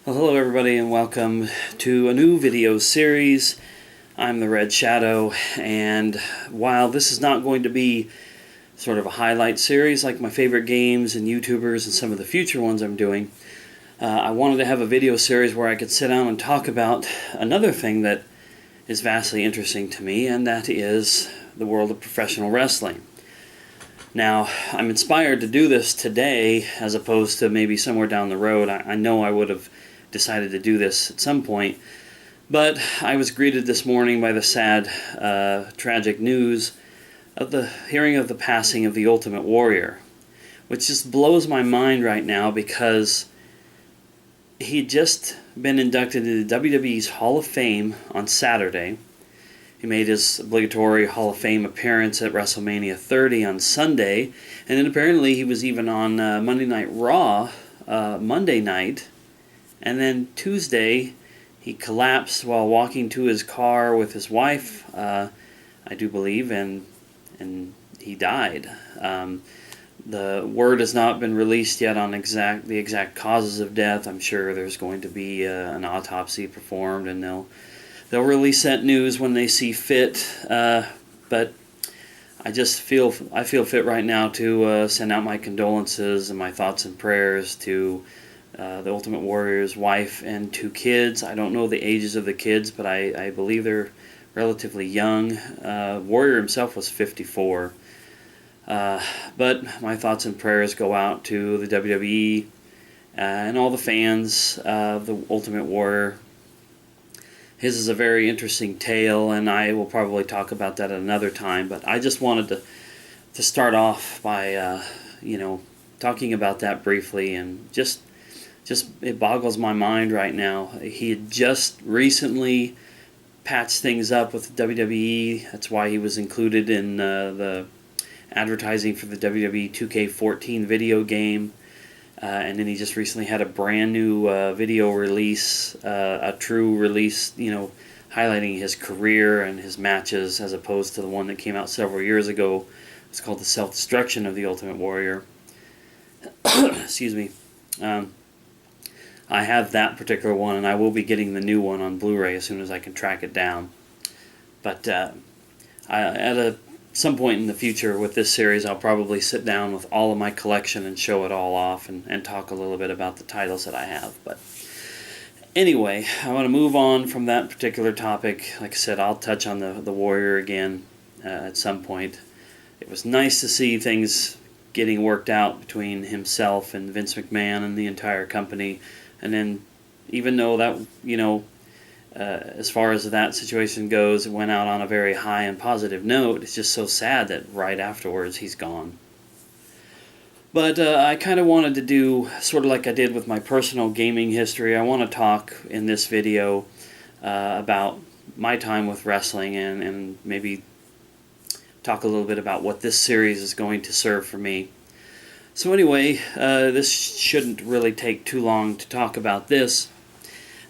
Well, hello everybody and welcome to a new video series. I'm the Red Shadow, and while this is not going to be sort of a highlight series like my favorite games and YouTubers and some of the future ones I'm doing, I wanted to have a video series where I could sit down and talk about another thing that is vastly interesting to me, and that is the world of professional wrestling. Now, I'm inspired to do this today as opposed to maybe somewhere down the road. I know I would have decided to do this at some point, but I was greeted this morning by the sad, tragic news of the hearing of the passing of the Ultimate Warrior, which just blows my mind right now because he'd just been inducted into WWE's Hall of Fame on Saturday. He made his obligatory Hall of Fame appearance at WrestleMania 30 on Sunday, and then apparently he was even on Monday Night Raw Monday night. And then Tuesday, he collapsed while walking to his car with his wife, I do believe, and he died. The word has not been released yet on the exact causes of death. I'm sure there's going to be an autopsy performed, and they'll release that news when they see fit. But I feel fit right now to send out my condolences and my thoughts and prayers to the Ultimate Warrior's wife and 2 kids. I don't know the ages of the kids, but I believe they're relatively young. Warrior himself was 54. But my thoughts and prayers go out to the WWE and all the fans of the Ultimate Warrior. His is a very interesting tale, and I will probably talk about that at another time, but I just wanted to start off by talking about that briefly, and just it boggles my mind right now. He had just recently patched things up with WWE. That's why he was included in the advertising for the WWE 2K14 video game. And then he just recently had a brand new video release, a true release, highlighting his career and his matches as opposed to the one that came out several years ago. It's called The Self-Destruction of the Ultimate Warrior. Excuse me. I have that particular one, and I will be getting the new one on Blu-ray as soon as I can track it down. But at some point in the future with this series, I'll probably sit down with all of my collection and show it all off and talk a little bit about the titles that I have. But anyway, I want to move on from that particular topic. Like I said, I'll touch on the Warrior again at some point. It was nice to see things getting worked out between himself and Vince McMahon and the entire company. And then, even though that, as far as that situation goes, it went out on a very high and positive note, it's just so sad that right afterwards he's gone. But I kind of wanted to do, sort of like I did with my personal gaming history, I want to talk in this video about my time with wrestling and maybe talk a little bit about what this series is going to serve for me. So anyway, this shouldn't really take too long to talk about this.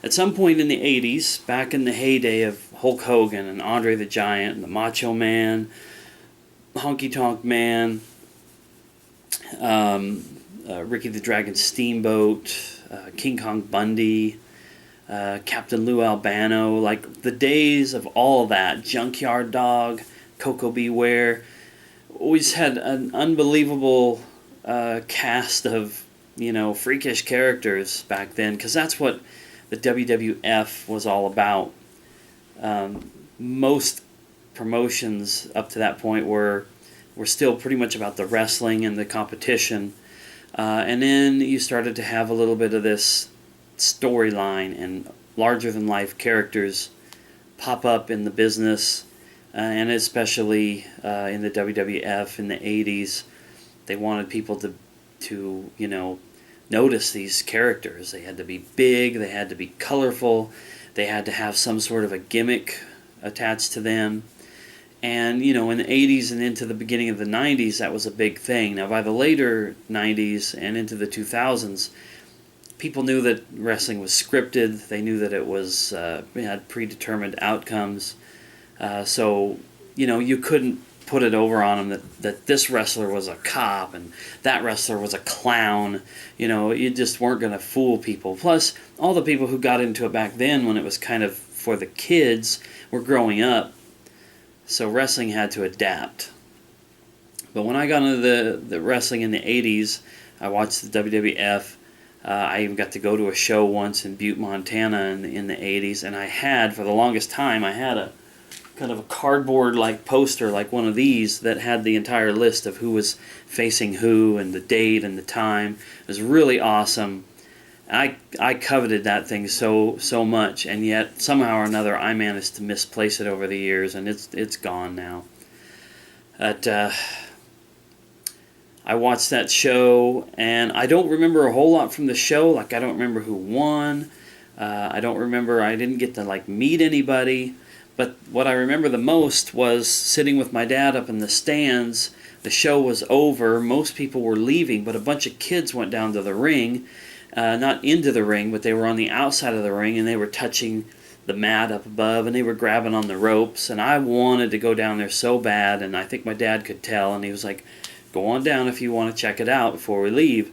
At some point in the 80s, back in the heyday of Hulk Hogan and Andre the Giant and the Macho Man, Honky Tonk Man, Ricky the Dragon Steamboat, King Kong Bundy, Captain Lou Albano, like the days of all of that, Junkyard Dog, Coco Beware, we just had an unbelievable cast of, freakish characters back then, because that's what the WWF was all about. Most promotions up to that point were still pretty much about the wrestling and the competition, and then you started to have a little bit of this storyline and larger-than-life characters pop up in the business, and especially in the WWF in the 80s. They wanted people to notice these characters. They had to be big, they had to be colorful, they had to have some sort of a gimmick attached to them. And, in the 80s and into the beginning of the 90s, that was a big thing. Now, by the later 90s and into the 2000s, people knew that wrestling was scripted. They knew that it had predetermined outcomes. So, you couldn't put it over on them that this wrestler was a cop and that wrestler was a clown. You just weren't going to fool people. Plus, all the people who got into it back then when it was kind of for the kids were growing up, so wrestling had to adapt. But when I got into the wrestling in the 80s, I watched the WWF. I even got to go to a show once in Butte, Montana in the 80s, and for the longest time, I had a kind of a cardboard-like poster like one of these that had the entire list of who was facing who and the date and the time. It was really awesome. I coveted that thing so much, and yet somehow or another I managed to misplace it over the years, and it's gone now. I watched that show, and I don't remember a whole lot from the show. Like, I don't remember who won. I didn't get to meet anybody. But what I remember the most was sitting with my dad up in the stands. The show was over. Most people were leaving, but a bunch of kids went down to the ring. Not into the ring, but they were on the outside of the ring, and they were touching the mat up above, and they were grabbing on the ropes. And I wanted to go down there so bad, and I think my dad could tell, and he was like, "Go on down if you want to check it out before we leave."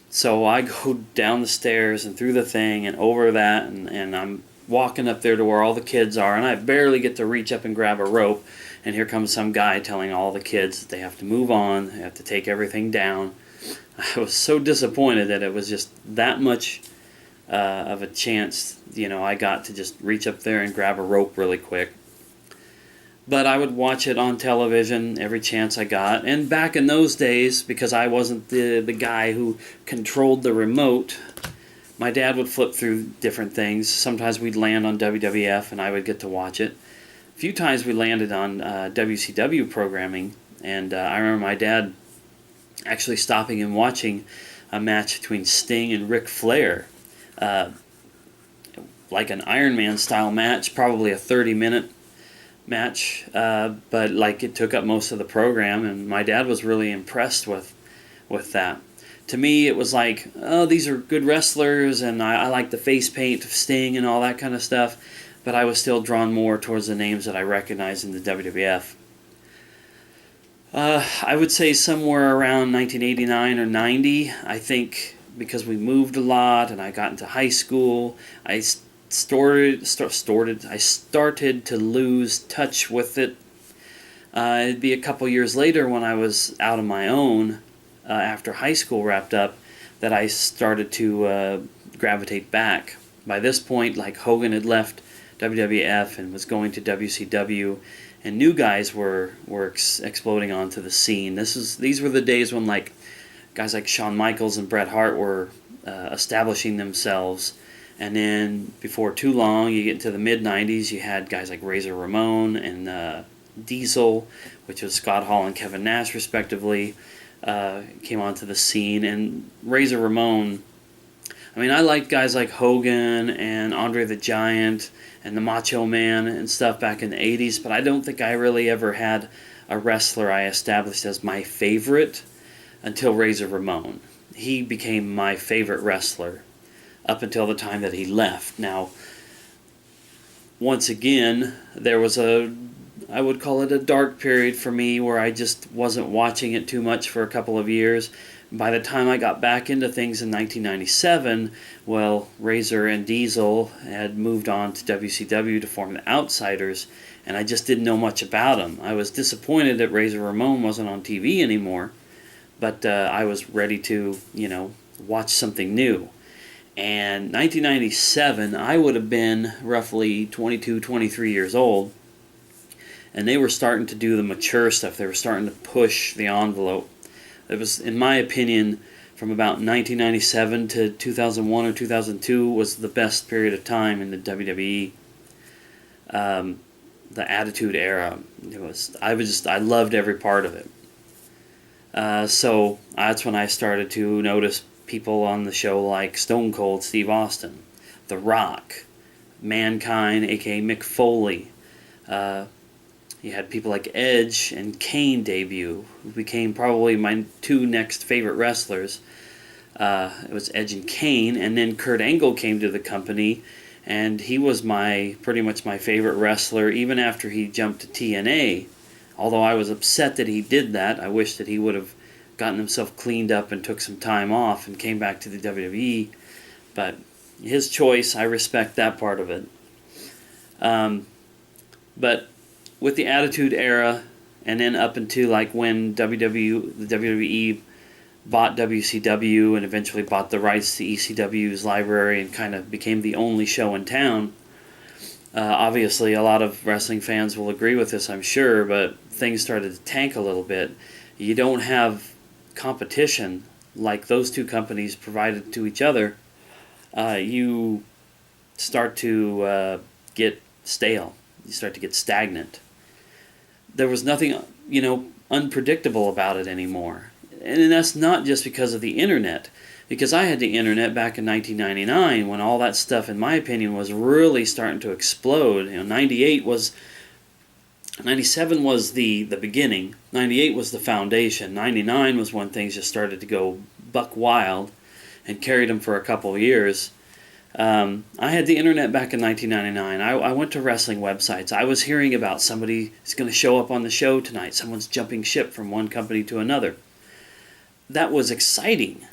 So I go down the stairs and through the thing and over that, and I'm walking up there to where all the kids are, and I barely get to reach up and grab a rope, and here comes some guy telling all the kids that they have to move on, they have to take everything down. I was so disappointed that it was just that much of a chance, I got to just reach up there and grab a rope really quick. But I would watch it on television every chance I got. And back in those days, because I wasn't the guy who controlled the remote, my dad would flip through different things. Sometimes we'd land on WWF and I would get to watch it. A few times we landed on WCW programming. And I remember my dad actually stopping and watching a match between Sting and Ric Flair. Like an Iron Man style match, probably a 30-minute match, but it took up most of the program, and my dad was really impressed with that. To me, it was like, oh, these are good wrestlers, and I like the face paint of Sting and all that kind of stuff, but I was still drawn more towards the names that I recognized in the WWF. I would say somewhere around 1989 or 90, I think, because we moved a lot and I got into high school, I started to lose touch with it. It'd be a couple years later when I was out on my own after high school wrapped up that I started to gravitate back. By this point, Hogan had left WWF and was going to WCW, and new guys were exploding onto the scene. These were the days when guys like Shawn Michaels and Bret Hart were establishing themselves. And then before too long, you get into the mid-90s, you had guys like Razor Ramon and Diesel, which was Scott Hall and Kevin Nash, respectively, came onto the scene. And Razor Ramon, I liked guys like Hogan and Andre the Giant and the Macho Man and stuff back in the 80s, but I don't think I really ever had a wrestler I established as my favorite until Razor Ramon. He became my favorite wrestler up until the time that he left. Now, once again, there was I would call it a dark period for me where I just wasn't watching it too much for a couple of years. By the time I got back into things in 1997, Razor and Diesel had moved on to WCW to form the Outsiders, and I just didn't know much about them. I was disappointed that Razor Ramon wasn't on TV anymore, but I was ready to, watch something new. And 1997, I would have been roughly 22, 23 years old, and they were starting to do the mature stuff. They were starting to push the envelope. It was, in my opinion, from about 1997 to 2001 or 2002 was the best period of time in the WWE. The Attitude Era. I loved every part of it. So that's when I started to notice people on the show like Stone Cold Steve Austin, The Rock, Mankind, aka Mick Foley. You had people like Edge and Kane debut, who became probably my two next favorite wrestlers. It was Edge and Kane, and then Kurt Angle came to the company, and he was pretty much my favorite wrestler, even after he jumped to TNA. Although I was upset that he did that, I wish that he would have gotten himself cleaned up and took some time off and came back to the WWE. But his choice, I respect that part of it. But with the Attitude Era, and then up into like when the WWE bought WCW and eventually bought the rights to ECW's library and kind of became the only show in town. Obviously, a lot of wrestling fans will agree with this, I'm sure, but things started to tank a little bit. You don't have competition like those two companies provided to each other. You start to get stale. You start to get stagnant. There was nothing, unpredictable about it anymore. And that's not just because of the internet. Because I had the internet back in 1999 when all that stuff, in my opinion, was really starting to explode. 97 was the beginning. 98 was the foundation. 99 was when things just started to go buck wild and carried them for a couple of years. I had the internet back in 1999. I went to wrestling websites. I was hearing about somebody who's going to show up on the show tonight. Someone's jumping ship from one company to another. That was exciting.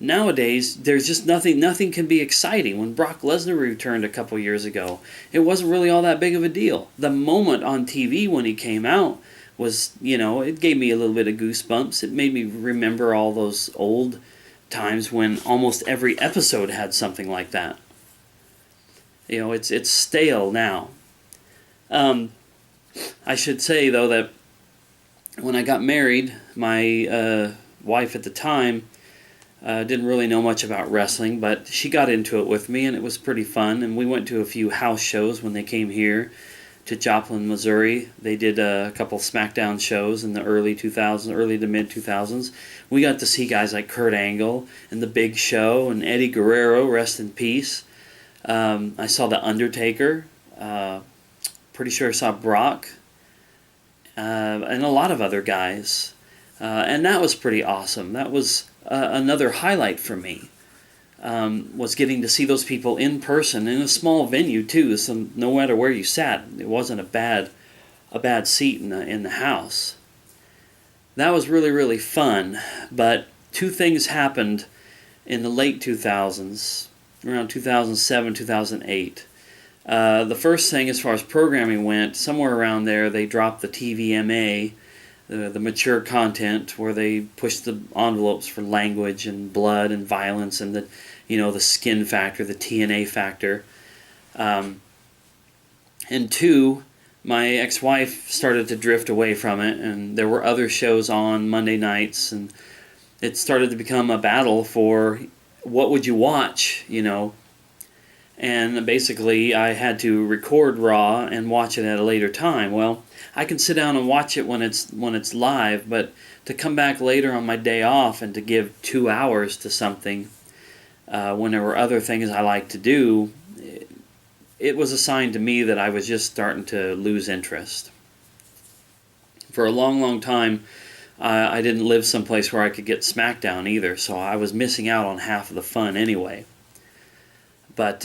Nowadays, there's just nothing can be exciting. When Brock Lesnar returned a couple years ago, it wasn't really all that big of a deal. The moment on TV when he came out was, it gave me a little bit of goosebumps. It made me remember all those old times when almost every episode had something like that. It's stale now. I should say, though, that when I got married, my wife at the time didn't really know much about wrestling, but she got into it with me, and it was pretty fun. And we went to a few house shows when they came here to Joplin, Missouri. They did a couple SmackDown shows in the early to mid 2000s. We got to see guys like Kurt Angle and The Big Show and Eddie Guerrero, rest in peace. I saw The Undertaker. Pretty sure I saw Brock. And a lot of other guys. And that was pretty awesome. That was another highlight for me, was getting to see those people in person in a small venue too. So no matter where you sat, it wasn't a bad seat in the house. That was really, really fun. But two things happened in the late 2000s, around 2007, 2008. The first thing, as far as programming went, somewhere around there, they dropped the TVMA, the mature content, where they pushed the envelopes for language and blood and violence and the skin factor, the TNA factor. And two, my ex-wife started to drift away from it, and there were other shows on Monday nights, and it started to become a battle for what would you watch, And basically, I had to record Raw and watch it at a later time. Well, I can sit down and watch it when it's live, but to come back later on my day off and to give 2 hours to something when there were other things I like to do, it was a sign to me that I was just starting to lose interest. For a long, long time, I didn't live someplace where I could get SmackDown either, so I was missing out on half of the fun anyway. But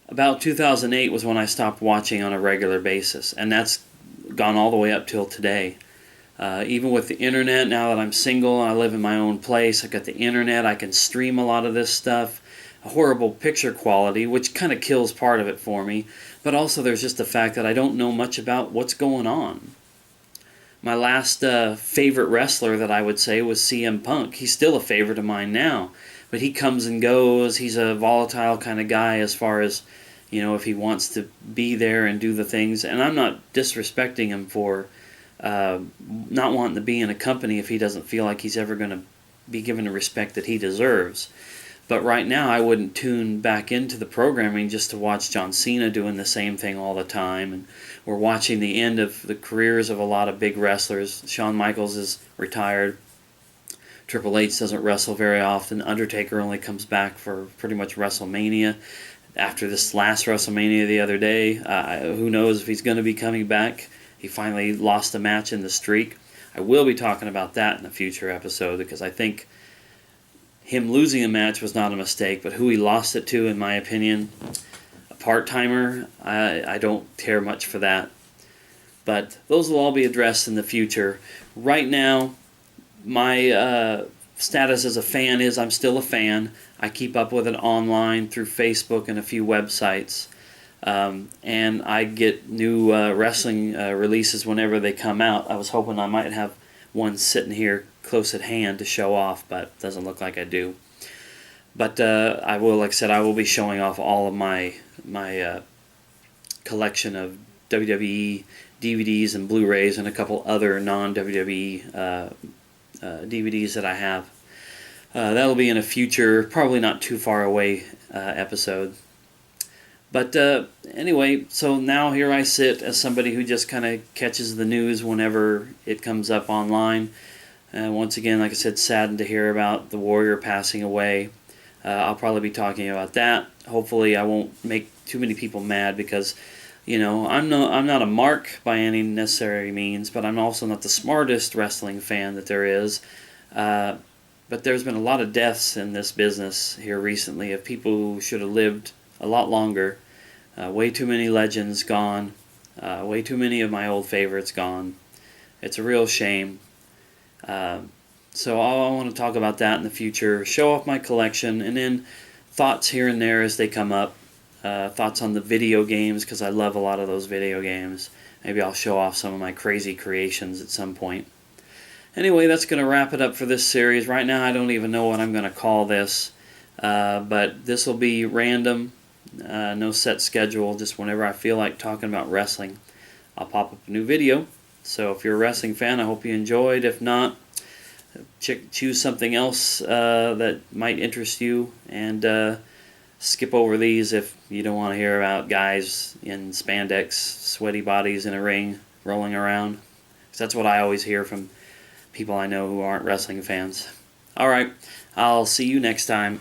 about 2008 was when I stopped watching on a regular basis, and that's gone all the way up till today. Even with the internet, now that I'm single and I live in my own place, I've got the internet, I can stream a lot of this stuff. A horrible picture quality, which kind of kills part of it for me, but also there's just the fact that I don't know much about what's going on. My last favorite wrestler that I would say was CM Punk. He's still a favorite of mine now, but he comes and goes. He's a volatile kind of guy as far as, if he wants to be there and do the things. And I'm not disrespecting him for not wanting to be in a company if he doesn't feel like he's ever going to be given the respect that he deserves. But right now, I wouldn't tune back into the programming just to watch John Cena doing the same thing all the time. And we're watching the end of the careers of a lot of big wrestlers. Shawn Michaels is retired. Triple H doesn't wrestle very often. Undertaker only comes back for pretty much WrestleMania. After this last WrestleMania the other day, who knows if he's going to be coming back. He finally lost a match in the streak. I will be talking about that in a future episode because I think him losing a match was not a mistake, but who he lost it to, in my opinion, a part-timer, I don't care much for that. But those will all be addressed in the future. Right now, my status as a fan is I'm still a fan. I keep up with it online through Facebook and a few websites. And I get new wrestling releases whenever they come out. I was hoping I might have one sitting here close at hand to show off, but it doesn't look like I do. But I will, like I said, I will be showing off all of my collection of WWE DVDs and Blu-rays and a couple other non-WWE DVDs that I have. That'll be in a future, probably not too far away episode. But anyway, so now here I sit as somebody who just kind of catches the news whenever it comes up online. Once again, like I said, saddened to hear about the Warrior passing away. I'll probably be talking about that. Hopefully I won't make too many people mad because, you know, I'm not a mark by any necessary means, but I'm also not the smartest wrestling fan that there is. But there's been a lot of deaths in this business here recently of people who should have lived a lot longer. Way too many legends gone. Way too many of my old favorites gone. It's a real shame. So I want to talk about that in the future, show off my collection, and then thoughts here and there as they come up. Thoughts on the video games, because I love a lot of those video games. Maybe I'll show off some of my crazy creations at some point. Anyway, that's going to wrap it up for this series. Right now I don't even know what I'm going to call this, but this will be random, no set schedule, just whenever I feel like talking about wrestling, I'll pop up a new video. So if you're a wrestling fan, I hope you enjoyed. If not, choose something else that might interest you, and skip over these if you don't want to hear about guys in spandex, sweaty bodies in a ring, rolling around. 'Cause that's what I always hear from people I know who aren't wrestling fans. Alright, I'll see you next time.